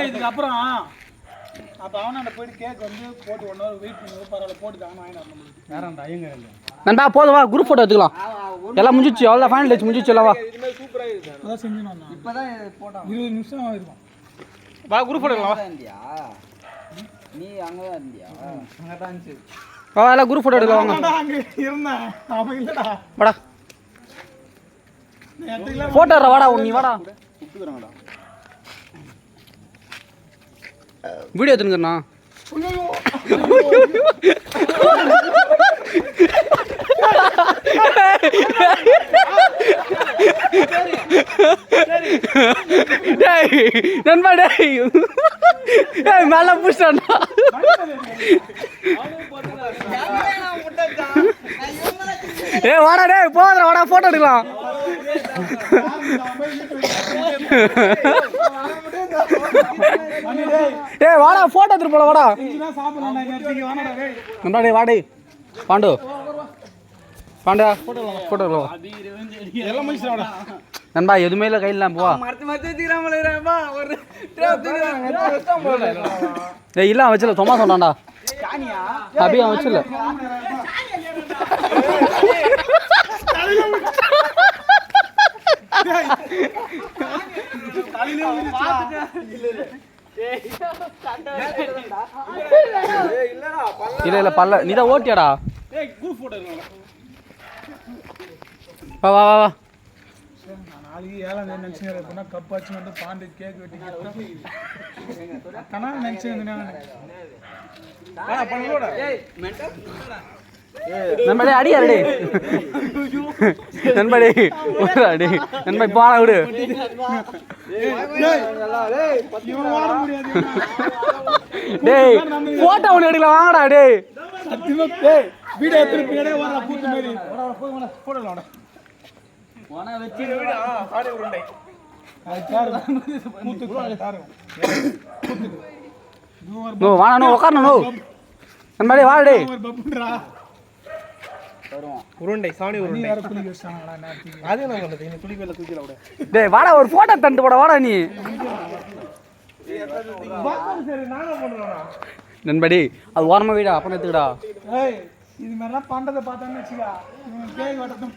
இதுக்கப்புறம் அப்போ அவனாண்ட போயிட்டு கேக் வந்து போட்டு 1 hour வெயிட் பண்ணி பரவாயில்ல போட்டு தாங்க வாங்கிட்டு வர முடியும். வேறாண்டா ஐயங்க நண்பா போதும் வா குரூப் ஃபோட்டோ எடுத்துக்கலாம். எல்லாம் முடிஞ்சிச்சு அவ்வளோ ஃபைனல் வச்சு முடிஞ்சிச்சு எல்லாம் வா. அதான் செஞ்சுனா இப்போதான் போட்டோம் 20 நிமிஷம் இருக்கும். வா குரூப் ஃபோட்டோ எடுக்கலாம் நீ அங்கே தான் இருந்தியா? அங்கே தான் இருந்துச்சு. வா எல்லாம் குரூப் ஃபோட்டோ எடுக்கலாம் வாங்க. அங்கே இருந்தேன் அவன் இல்லைடா. வாடா ஃபோட்டோ வாடா நீ வாடா. வீடியோ எடுத்துங்கண்ணா. நண்பா டேய் மேல புடிச்சான்டா. ஏய் வாடா டேய் போடா வாடா போட்டோ எடுக்கலாம். ஏய் வாடா போட்டோ எடுத்து போடா வாடா. நண்பா டேய் வாடா பாண்டு பாண்டா போட்டோ எடுக்கலாம். எல்லாம் முடிச்சிடா நண்பா எதுவுமே இல்லை கையில் போ. ஏய் இல்லை வச்சிடல சும்மா சொன்னான்டா அபி அவன் வச்சிடல. இல்ல இல்ல பல்ல நீதான் ஓட்டியாடா. வா வா வா வா. நாளைக்கு ஏழாம் தேதி நினச்சிங்க எப்படின்னா கப் வச்சு வந்து பாண்டு கேக் வெட்டி கணா நினச்சிங்க நண்படே அடி அடி நண்படே அடி நண்பா இப்போ ஆனா விடு. டேய் போட்டோ ஒன்று எடுக்கலாம் வாங்கடா. டேய் வீடியோ எடுத்து பின்னாடியே வர பூத்து மாதிரி போடலாம் வாணா உட்காரணும் நண்படே வாடே உருண்டை சாணி உருண்டை வேற குளிக்க வச்சாங்களா? அது என்ன பண்றது? நீ குளிக்க வெல்ல குளிக்கல விட. டேய் வாடா ஒரு போட்டோ தந்து போட வாடா நீ. சரி நாங்க பண்றோம்டா நண்படி அது ஓரமா வீடா அப்புறம் எடுத்துக்கடா. ஏய் இது மாதிரிலாம் பண்றதை பார்த்தான்னு வச்சுக்கா இவன் கேக் வெட்டட்டும்.